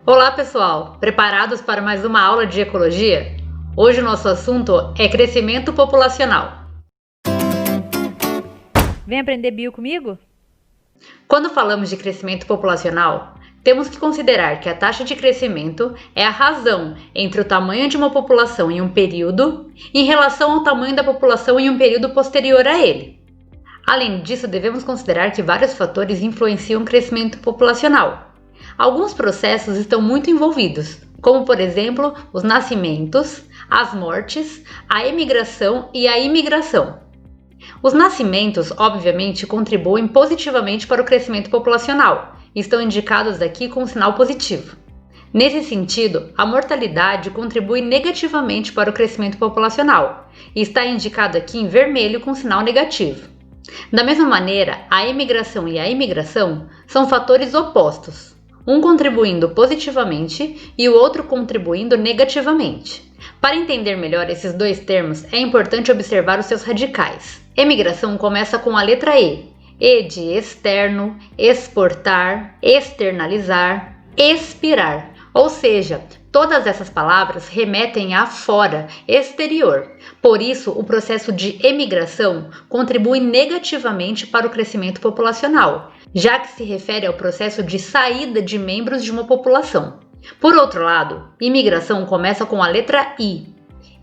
Olá pessoal, preparados para mais uma aula de ecologia? Hoje o nosso assunto é crescimento populacional. Vem aprender bio comigo? Quando falamos de crescimento populacional, temos que considerar que a taxa de crescimento é a razão entre o tamanho de uma população em um período em relação ao tamanho da população em um período posterior a ele. Além disso, devemos considerar que vários fatores influenciam o crescimento populacional. Alguns processos estão muito envolvidos, como por exemplo os nascimentos, as mortes, a emigração e a imigração. Os nascimentos, obviamente, contribuem positivamente para o crescimento populacional e estão indicados aqui com um sinal positivo. Nesse sentido, a mortalidade contribui negativamente para o crescimento populacional e está indicado aqui em vermelho com sinal negativo. Da mesma maneira, a emigração e a imigração são fatores opostos, um contribuindo positivamente e o outro contribuindo negativamente. Para entender melhor esses dois termos, é importante observar os seus radicais. Emigração começa com a letra E de externo, exportar, externalizar, expirar, ou seja, todas essas palavras remetem a fora, exterior. Por isso, o processo de emigração contribui negativamente para o crescimento populacional, já que se refere ao processo de saída de membros de uma população. Por outro lado, imigração começa com a letra I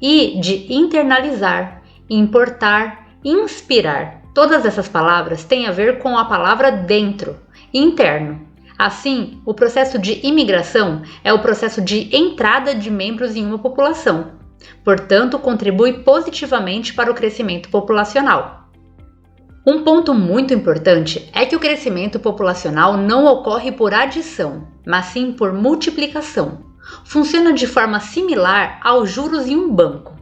de internalizar, importar, inspirar. Todas essas palavras têm a ver com a palavra dentro, interno. Assim, o processo de imigração é o processo de entrada de membros em uma população. Portanto, contribui positivamente para o crescimento populacional. Um ponto muito importante é que o crescimento populacional não ocorre por adição, mas sim por multiplicação. Funciona de forma similar aos juros em um banco.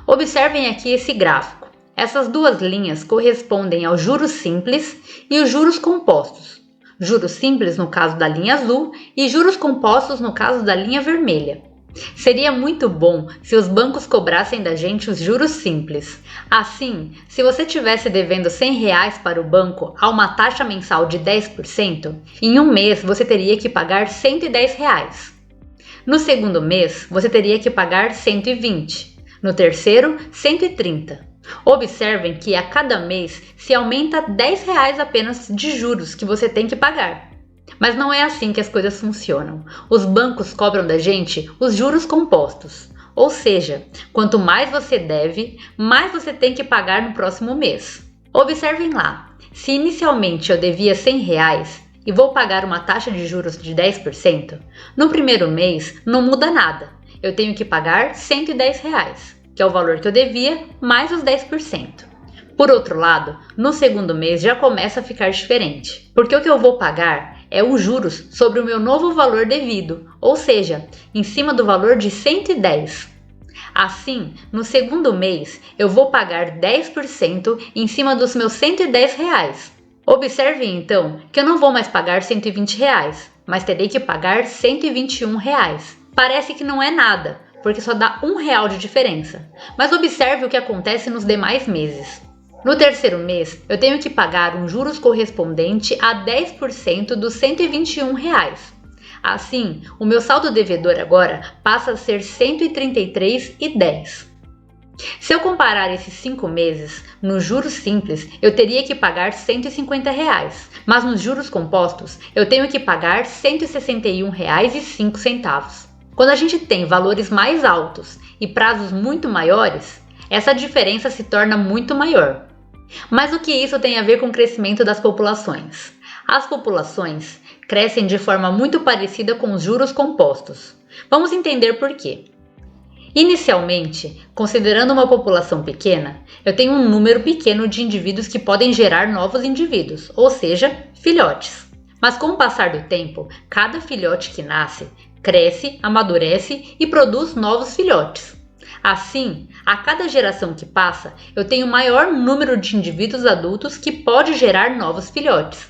Observem aqui esse gráfico. Essas duas linhas correspondem aos juros simples e os juros compostos. Juros simples no caso da linha azul e juros compostos no caso da linha vermelha. Seria muito bom se os bancos cobrassem da gente os juros simples. Assim, se você estivesse devendo R$100 para o banco a uma taxa mensal de 10%, em um mês você teria que pagar R$110. No segundo mês, você teria que pagar 120. No terceiro, 130. Observem que a cada mês se aumenta R$10 apenas de juros que você tem que pagar. Mas não é assim que as coisas funcionam. Os bancos cobram da gente os juros compostos. Ou seja, quanto mais você deve, mais você tem que pagar no próximo mês. Observem lá, se inicialmente eu devia R$100 e vou pagar uma taxa de juros de 10%, no primeiro mês não muda nada. Eu tenho que pagar R$110, que é o valor que eu devia, mais os 10%. Por outro lado, no segundo mês já começa a ficar diferente, porque o que eu vou pagar é os juros sobre o meu novo valor devido, ou seja, em cima do valor de 110. Assim, no segundo mês, eu vou pagar 10% em cima dos meus R$110. Observem então que eu não vou mais pagar R$120, mas terei que pagar R$121. Parece que não é nada, porque só dá R$1 de diferença, mas observe o que acontece nos demais meses. No terceiro mês, eu tenho que pagar um juros correspondente a 10% dos R$121. Assim, o meu saldo devedor agora passa a ser R$133,10. Se eu comparar esses 5 meses, nos juros simples, eu teria que pagar R$150, mas nos juros compostos, eu tenho que pagar R$161,05. Quando a gente tem valores mais altos e prazos muito maiores, essa diferença se torna muito maior. Mas o que isso tem a ver com o crescimento das populações? As populações crescem de forma muito parecida com os juros compostos. Vamos entender por quê. Inicialmente, considerando uma população pequena, eu tenho um número pequeno de indivíduos que podem gerar novos indivíduos, ou seja, filhotes. Mas com o passar do tempo, cada filhote que nasce, cresce, amadurece e produz novos filhotes. Assim, a cada geração que passa, eu tenho maior número de indivíduos adultos que pode gerar novos filhotes.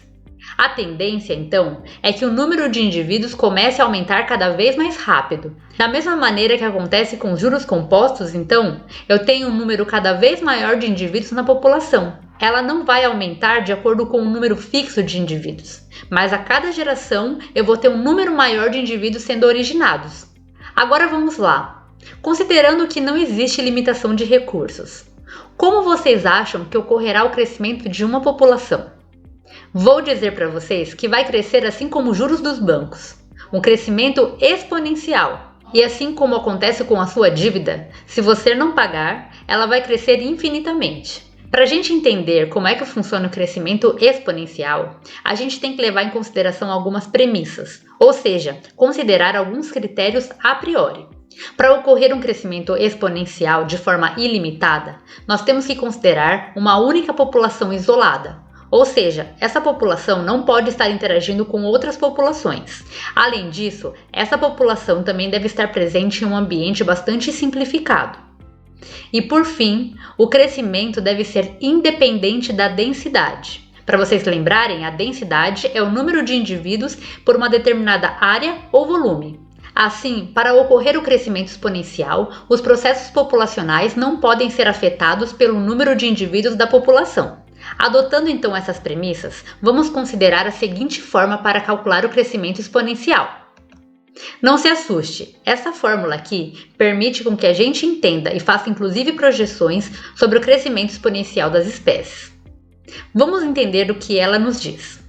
A tendência, então, é que o número de indivíduos comece a aumentar cada vez mais rápido. Da mesma maneira que acontece com os juros compostos, então, eu tenho um número cada vez maior de indivíduos na população. ela não vai aumentar de acordo com um número fixo de indivíduos, mas a cada geração eu vou ter um número maior de indivíduos sendo originados. Agora vamos lá. Considerando que não existe limitação de recursos, como vocês acham que ocorrerá o crescimento de uma população? Vou dizer para vocês que vai crescer assim como os juros dos bancos, um crescimento exponencial. E assim como acontece com a sua dívida, se você não pagar, ela vai crescer infinitamente. Para a gente entender como é que funciona o crescimento exponencial, a gente tem que levar em consideração algumas premissas, ou seja, considerar alguns critérios a priori. Para ocorrer um crescimento exponencial de forma ilimitada, nós temos que considerar uma única população isolada, ou seja, essa população não pode estar interagindo com outras populações. Além disso, essa população também deve estar presente em um ambiente bastante simplificado. E por fim, o crescimento deve ser independente da densidade. Para vocês lembrarem, a densidade é o número de indivíduos por uma determinada área ou volume. Assim, para ocorrer o crescimento exponencial, os processos populacionais não podem ser afetados pelo número de indivíduos da população. Adotando então essas premissas, vamos considerar a seguinte forma para calcular o crescimento exponencial. Não se assuste, essa fórmula aqui permite com que a gente entenda e faça inclusive projeções sobre o crescimento exponencial das espécies. Vamos entender o que ela nos diz.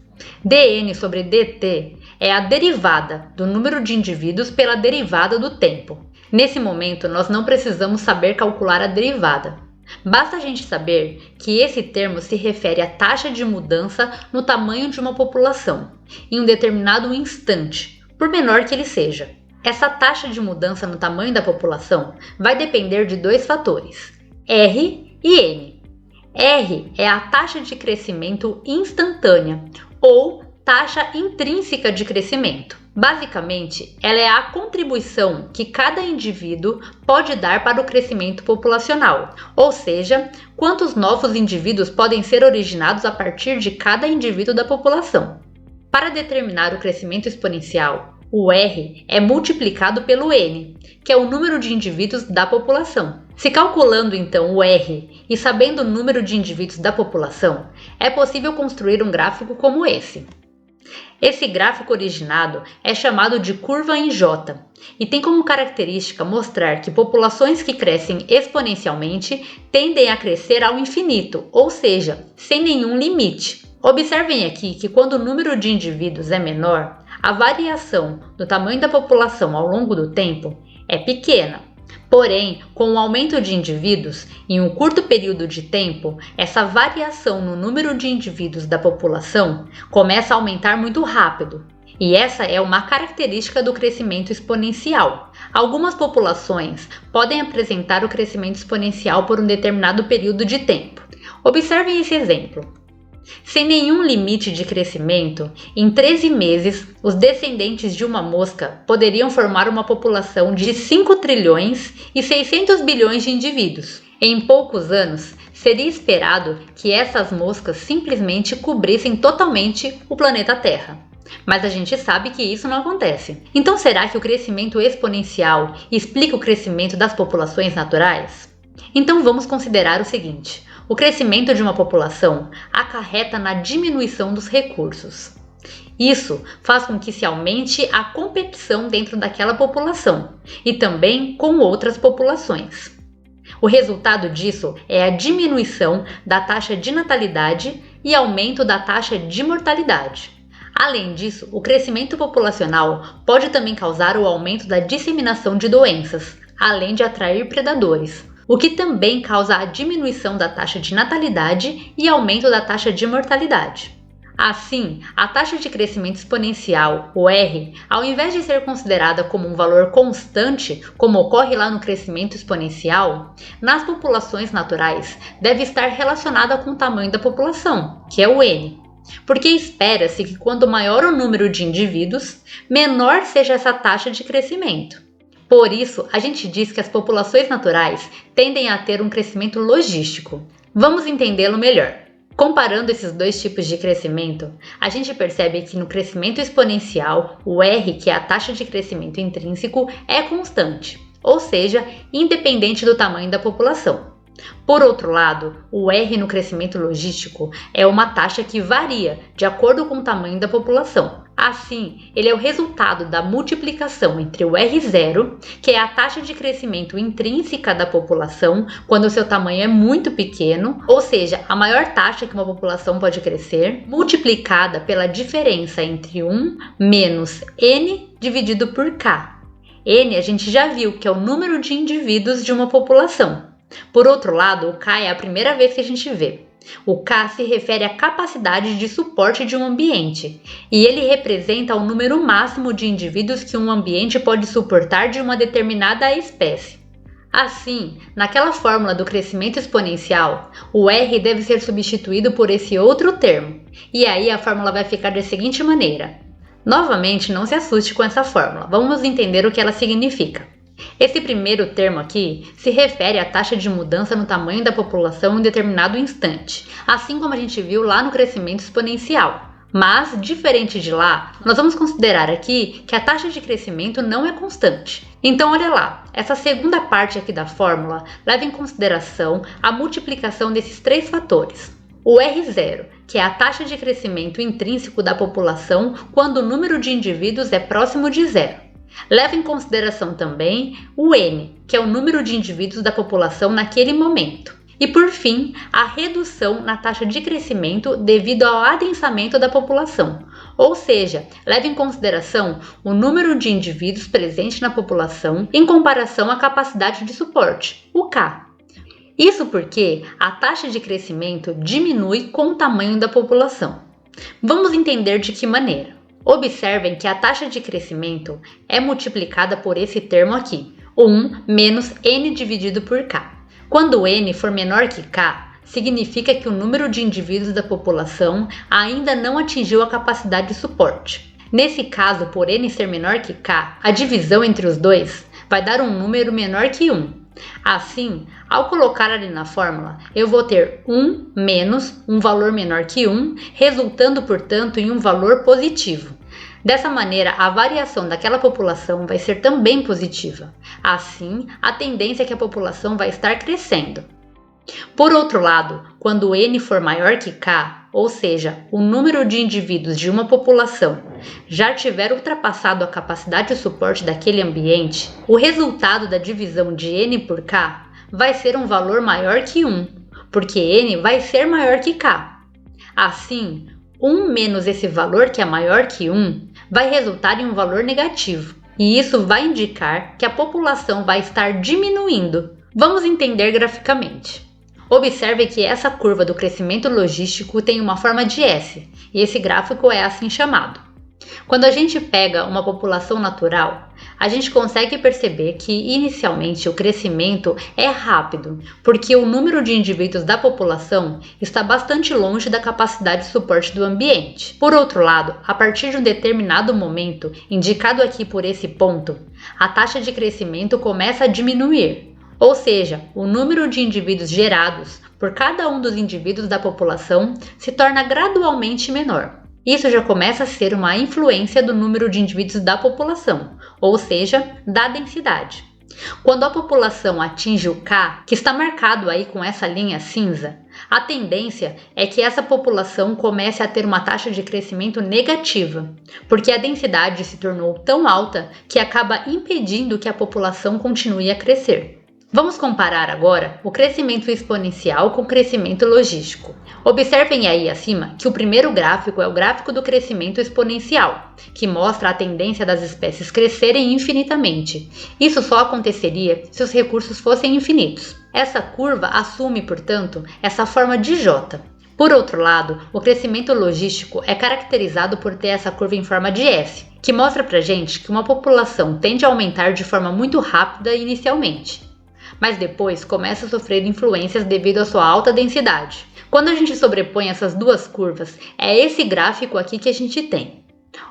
dn sobre dt é a derivada do número de indivíduos pela derivada do tempo. Nesse momento, nós não precisamos saber calcular a derivada. Basta a gente saber que esse termo se refere à taxa de mudança no tamanho de uma população, em um determinado instante, por menor que ele seja. Essa taxa de mudança no tamanho da população vai depender de dois fatores, R e N. R é a taxa de crescimento instantânea, ou taxa intrínseca de crescimento. Basicamente, ela é a contribuição que cada indivíduo pode dar para o crescimento populacional, ou seja, quantos novos indivíduos podem ser originados a partir de cada indivíduo da população. Para determinar o crescimento exponencial, o R é multiplicado pelo N, que é o número de indivíduos da população. Se calculando então o R e sabendo o número de indivíduos da população, é possível construir um gráfico como esse. Esse gráfico originado é chamado de curva em J e tem como característica mostrar que populações que crescem exponencialmente tendem a crescer ao infinito, ou seja, sem nenhum limite. Observem aqui que quando o número de indivíduos é menor, a variação do tamanho da população ao longo do tempo é pequena. Porém, com o aumento de indivíduos, em um curto período de tempo, essa variação no número de indivíduos da população começa a aumentar muito rápido. E essa é uma característica do crescimento exponencial. Algumas populações podem apresentar o crescimento exponencial por um determinado período de tempo. Observem esse exemplo. Sem nenhum limite de crescimento, em 13 meses, os descendentes de uma mosca poderiam formar uma população de 5 trilhões e 600 bilhões de indivíduos. Em poucos anos, seria esperado que essas moscas simplesmente cobrissem totalmente o planeta Terra. Mas a gente sabe que isso não acontece. Então será que o crescimento exponencial explica o crescimento das populações naturais? Então vamos considerar o seguinte. O crescimento de uma população acarreta na diminuição dos recursos. Isso faz com que se aumente a competição dentro daquela população e também com outras populações. O resultado disso é a diminuição da taxa de natalidade e aumento da taxa de mortalidade. Além disso, o crescimento populacional pode também causar o aumento da disseminação de doenças, além de atrair predadores, o que também causa a diminuição da taxa de natalidade e aumento da taxa de mortalidade. Assim, a taxa de crescimento exponencial, o R, ao invés de ser considerada como um valor constante, como ocorre lá no crescimento exponencial, nas populações naturais deve estar relacionada com o tamanho da população, que é o N. Porque espera-se que quanto maior o número de indivíduos, menor seja essa taxa de crescimento. Por isso, a gente diz que as populações naturais tendem a ter um crescimento logístico. Vamos entendê-lo melhor. Comparando esses dois tipos de crescimento, a gente percebe que no crescimento exponencial, o R, que é a taxa de crescimento intrínseco, é constante, ou seja, independente do tamanho da população. Por outro lado, o R no crescimento logístico é uma taxa que varia de acordo com o tamanho da população. Assim, ele é o resultado da multiplicação entre o R0, que é a taxa de crescimento intrínseca da população quando o seu tamanho é muito pequeno, ou seja, a maior taxa que uma população pode crescer, multiplicada pela diferença entre 1 menos N dividido por K. N a gente já viu que é o número de indivíduos de uma população. Por outro lado, o K é a primeira vez que a gente vê. O K se refere à capacidade de suporte de um ambiente, e ele representa o número máximo de indivíduos que um ambiente pode suportar de uma determinada espécie. Assim, naquela fórmula do crescimento exponencial, o R deve ser substituído por esse outro termo, e aí a fórmula vai ficar da seguinte maneira. Novamente, não se assuste com essa fórmula, vamos entender o que ela significa. Esse primeiro termo aqui se refere à taxa de mudança no tamanho da população em determinado instante, assim como a gente viu lá no crescimento exponencial. Mas, diferente de lá, nós vamos considerar aqui que a taxa de crescimento não é constante. Então, olha lá, essa segunda parte aqui da fórmula leva em consideração a multiplicação desses três fatores. O R0, que é a taxa de crescimento intrínseco da população quando o número de indivíduos é próximo de zero. Leva em consideração também o N, que é o número de indivíduos da população naquele momento. E por fim, a redução na taxa de crescimento devido ao adensamento da população. Ou seja, leva em consideração o número de indivíduos presentes na população em comparação à capacidade de suporte, o K. Isso porque a taxa de crescimento diminui com o tamanho da população. Vamos entender de que maneira. Observem que a taxa de crescimento é multiplicada por esse termo aqui, 1 menos N dividido por K. Quando N for menor que K, significa que o número de indivíduos da população ainda não atingiu a capacidade de suporte. Nesse caso, por N ser menor que K, a divisão entre os dois vai dar um número menor que 1. Assim, ao colocar ali na fórmula, eu vou ter 1 menos um valor menor que 1, resultando, portanto, em um valor positivo. Dessa maneira, a variação daquela população vai ser também positiva. Assim, a tendência é que a população vai estar crescendo. Por outro lado, quando N for maior que K, ou seja, o número de indivíduos de uma população já tiver ultrapassado a capacidade de suporte daquele ambiente, o resultado da divisão de N por K vai ser um valor maior que 1, porque N vai ser maior que K. Assim, 1 menos esse valor que é maior que 1 vai resultar em um valor negativo, e isso vai indicar que a população vai estar diminuindo. Vamos entender graficamente. Observe que essa curva do crescimento logístico tem uma forma de S, e esse gráfico é assim chamado. Quando a gente pega uma população natural, a gente consegue perceber que inicialmente o crescimento é rápido, porque o número de indivíduos da população está bastante longe da capacidade de suporte do ambiente. Por outro lado, a partir de um determinado momento, indicado aqui por esse ponto, a taxa de crescimento começa a diminuir. Ou seja, o número de indivíduos gerados por cada um dos indivíduos da população se torna gradualmente menor. Isso já começa a ser uma influência do número de indivíduos da população, ou seja, da densidade. Quando a população atinge o K, que está marcado aí com essa linha cinza, a tendência é que essa população comece a ter uma taxa de crescimento negativa, porque a densidade se tornou tão alta que acaba impedindo que a população continue a crescer. Vamos comparar agora o crescimento exponencial com o crescimento logístico. Observem aí acima que o primeiro gráfico é o gráfico do crescimento exponencial, que mostra a tendência das espécies crescerem infinitamente. Isso só aconteceria se os recursos fossem infinitos. Essa curva assume, portanto, essa forma de J. Por outro lado, o crescimento logístico é caracterizado por ter essa curva em forma de S, que mostra pra gente que uma população tende a aumentar de forma muito rápida inicialmente, mas depois começa a sofrer influências devido à sua alta densidade. Quando a gente sobrepõe essas duas curvas, é esse gráfico aqui que a gente tem.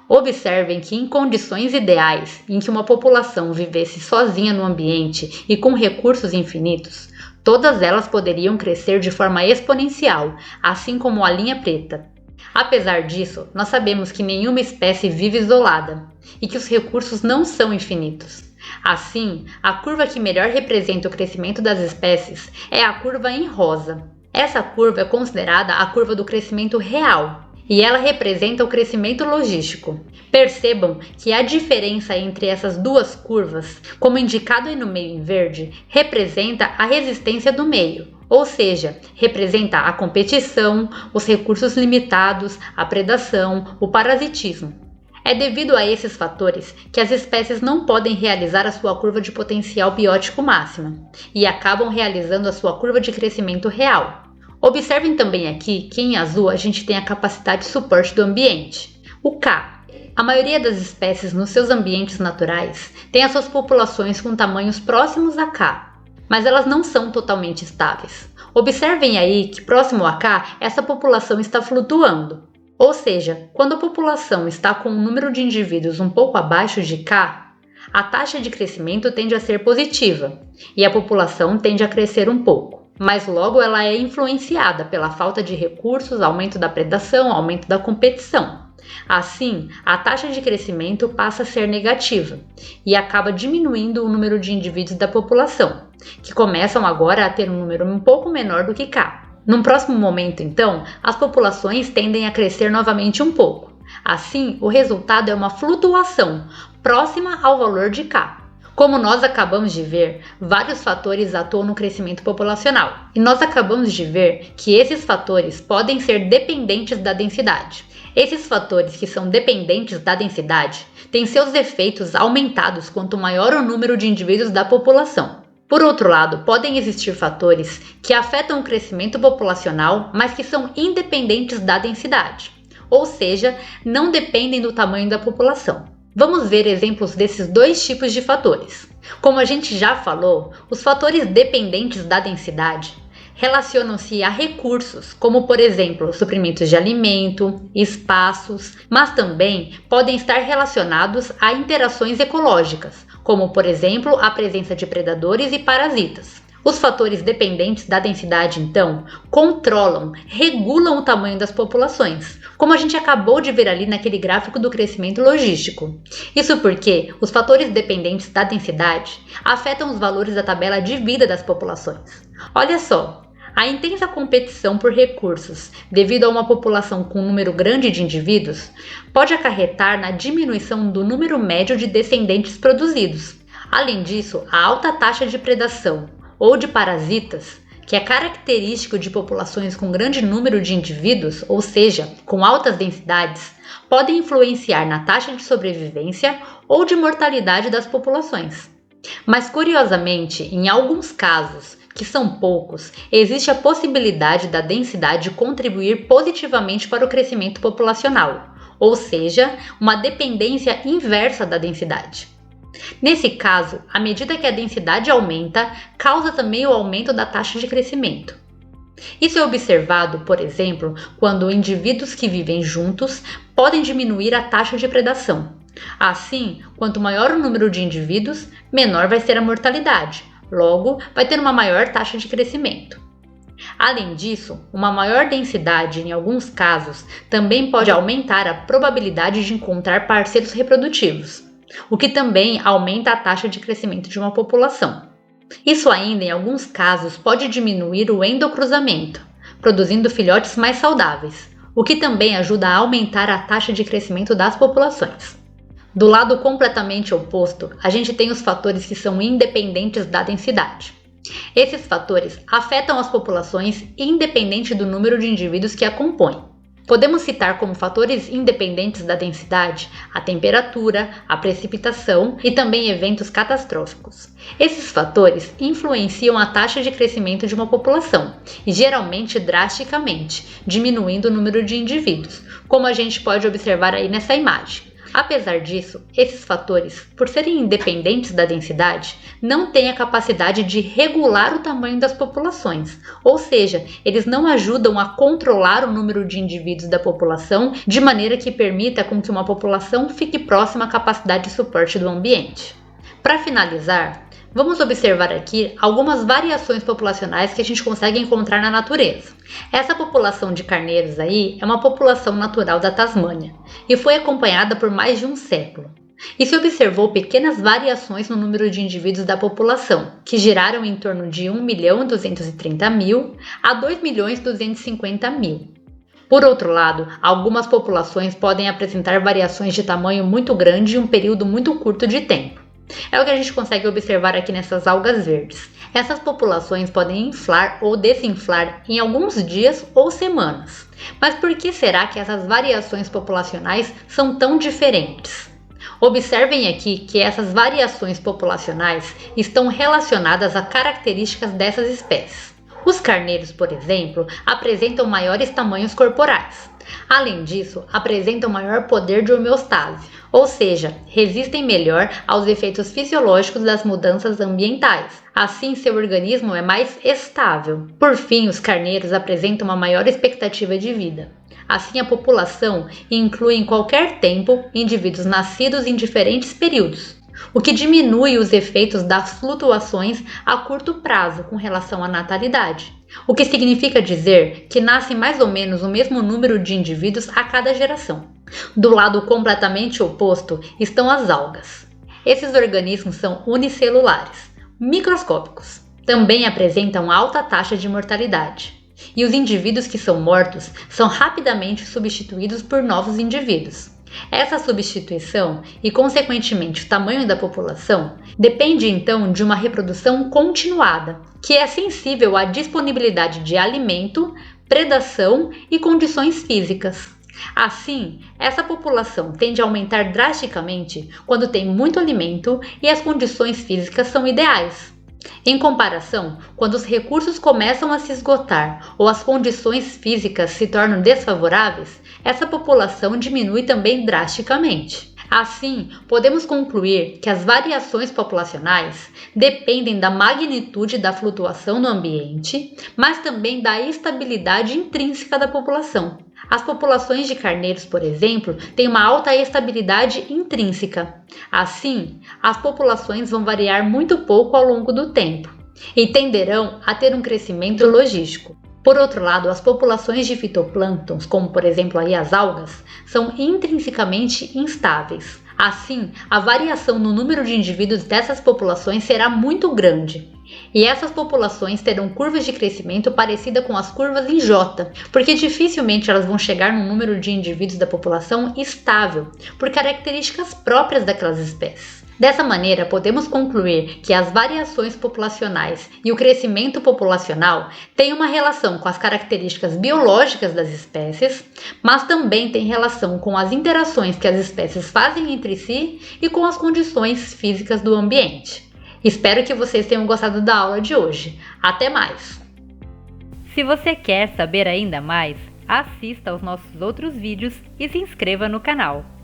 Observem que em condições ideais, em que uma população vivesse sozinha no ambiente e com recursos infinitos, todas elas poderiam crescer de forma exponencial, assim como a linha preta. Apesar disso, nós sabemos que nenhuma espécie vive isolada e que os recursos não são infinitos. Assim, a curva que melhor representa o crescimento das espécies é a curva em rosa. Essa curva é considerada a curva do crescimento real e ela representa o crescimento logístico. Percebam que a diferença entre essas duas curvas, como indicado aí no meio em verde, representa a resistência do meio, ou seja, representa a competição, os recursos limitados, a predação, o parasitismo. É devido a esses fatores que as espécies não podem realizar a sua curva de potencial biótico máxima e acabam realizando a sua curva de crescimento real. Observem também aqui que em azul a gente tem a capacidade de suporte do ambiente, o K. A maioria das espécies nos seus ambientes naturais tem as suas populações com tamanhos próximos a K, mas elas não são totalmente estáveis. Observem aí que próximo a K essa população está flutuando. Ou seja, quando a população está com um número de indivíduos um pouco abaixo de K, a taxa de crescimento tende a ser positiva e a população tende a crescer um pouco, mas logo ela é influenciada pela falta de recursos, aumento da predação, aumento da competição. Assim, a taxa de crescimento passa a ser negativa e acaba diminuindo o número de indivíduos da população, que começam agora a ter um número um pouco menor do que K. Num próximo momento, então, as populações tendem a crescer novamente um pouco. Assim, o resultado é uma flutuação próxima ao valor de K. Como nós acabamos de ver, vários fatores atuam no crescimento populacional, e nós acabamos de ver que esses fatores podem ser dependentes da densidade. Esses fatores que são dependentes da densidade têm seus efeitos aumentados quanto maior o número de indivíduos da população. Por outro lado, podem existir fatores que afetam o crescimento populacional, mas que são independentes da densidade, ou seja, não dependem do tamanho da população. Vamos ver exemplos desses dois tipos de fatores. Como a gente já falou, os fatores dependentes da densidade relacionam-se a recursos, como por exemplo, suprimentos de alimento, espaços, mas também podem estar relacionados a interações ecológicas, como por exemplo, a presença de predadores e parasitas. Os fatores dependentes da densidade, então, controlam, regulam o tamanho das populações, como a gente acabou de ver ali naquele gráfico do crescimento logístico. Isso porque os fatores dependentes da densidade afetam os valores da tabela de vida das populações. Olha só, a intensa competição por recursos, devido a uma população com um número grande de indivíduos, pode acarretar na diminuição do número médio de descendentes produzidos. Além disso, a alta taxa de predação ou de parasitas, que é característico de populações com grande número de indivíduos, ou seja, com altas densidades, podem influenciar na taxa de sobrevivência ou de mortalidade das populações. Mas curiosamente, em alguns casos, que são poucos, existe a possibilidade da densidade contribuir positivamente para o crescimento populacional, ou seja, uma dependência inversa da densidade. Nesse caso, à medida que a densidade aumenta, causa também o aumento da taxa de crescimento. Isso é observado, por exemplo, quando indivíduos que vivem juntos podem diminuir a taxa de predação. Assim, quanto maior o número de indivíduos, menor vai ser a mortalidade. Logo, vai ter uma maior taxa de crescimento. Além disso, uma maior densidade, em alguns casos, também pode aumentar a probabilidade de encontrar parceiros reprodutivos, o que também aumenta a taxa de crescimento de uma população. Isso ainda, em alguns casos, pode diminuir o endocruzamento, produzindo filhotes mais saudáveis, o que também ajuda a aumentar a taxa de crescimento das populações. Do lado completamente oposto, a gente tem os fatores que são independentes da densidade. Esses fatores afetam as populações independente do número de indivíduos que a compõem. Podemos citar como fatores independentes da densidade a temperatura, a precipitação e também eventos catastróficos. Esses fatores influenciam a taxa de crescimento de uma população e geralmente drasticamente, diminuindo o número de indivíduos, como a gente pode observar aí nessa imagem. Apesar disso, esses fatores, por serem independentes da densidade, não têm a capacidade de regular o tamanho das populações, ou seja, eles não ajudam a controlar o número de indivíduos da população de maneira que permita com que uma população fique próxima à capacidade de suporte do ambiente. Para finalizar, Vamos observar aqui algumas variações populacionais que a gente consegue encontrar na natureza. Essa população de carneiros aí é uma população natural da Tasmânia e foi acompanhada por mais de um século. E se observou pequenas variações no número de indivíduos da população, que giraram em torno de 1.230.000 a 2.250.000. Por outro lado, algumas populações podem apresentar variações de tamanho muito grande em um período muito curto de tempo. É o que a gente consegue observar aqui nessas algas verdes. Essas populações podem inflar ou desinflar em alguns dias ou semanas. Mas por que será que essas variações populacionais são tão diferentes? Observem aqui que essas variações populacionais estão relacionadas a características dessas espécies. Os carneiros, por exemplo, apresentam maiores tamanhos corporais. Além disso, apresentam maior poder de homeostase, ou seja, resistem melhor aos efeitos fisiológicos das mudanças ambientais. Assim, seu organismo é mais estável. Por fim, os carneiros apresentam uma maior expectativa de vida. Assim, a população inclui em qualquer tempo indivíduos nascidos em diferentes períodos, o que diminui os efeitos das flutuações a curto prazo com relação à natalidade, o que significa dizer que nasce mais ou menos o mesmo número de indivíduos a cada geração. Do lado completamente oposto estão as algas. Esses organismos são unicelulares, microscópicos, também apresentam alta taxa de mortalidade. E os indivíduos que são mortos são rapidamente substituídos por novos indivíduos. Essa substituição e, consequentemente, o tamanho da população depende então de uma reprodução continuada, que é sensível à disponibilidade de alimento, predação e condições físicas. Assim, essa população tende a aumentar drasticamente quando tem muito alimento e as condições físicas são ideais. Em comparação, quando os recursos começam a se esgotar ou as condições físicas se tornam desfavoráveis, essa população diminui também drasticamente. Assim, podemos concluir que as variações populacionais dependem da magnitude da flutuação no ambiente, mas também da estabilidade intrínseca da população. As populações de carneiros, por exemplo, têm uma alta estabilidade intrínseca. Assim, as populações vão variar muito pouco ao longo do tempo e tenderão a ter um crescimento logístico. Por outro lado, as populações de fitoplânctons, como por exemplo aí as algas, são intrinsecamente instáveis. Assim, a variação no número de indivíduos dessas populações será muito grande. E essas populações terão curvas de crescimento parecidas com as curvas em J, porque dificilmente elas vão chegar num número de indivíduos da população estável, por características próprias daquelas espécies. Dessa maneira, podemos concluir que as variações populacionais e o crescimento populacional têm uma relação com as características biológicas das espécies, mas também têm relação com as interações que as espécies fazem entre si e com as condições físicas do ambiente. Espero que vocês tenham gostado da aula de hoje. Até mais! Se você quer saber ainda mais, assista aos nossos outros vídeos e se inscreva no canal.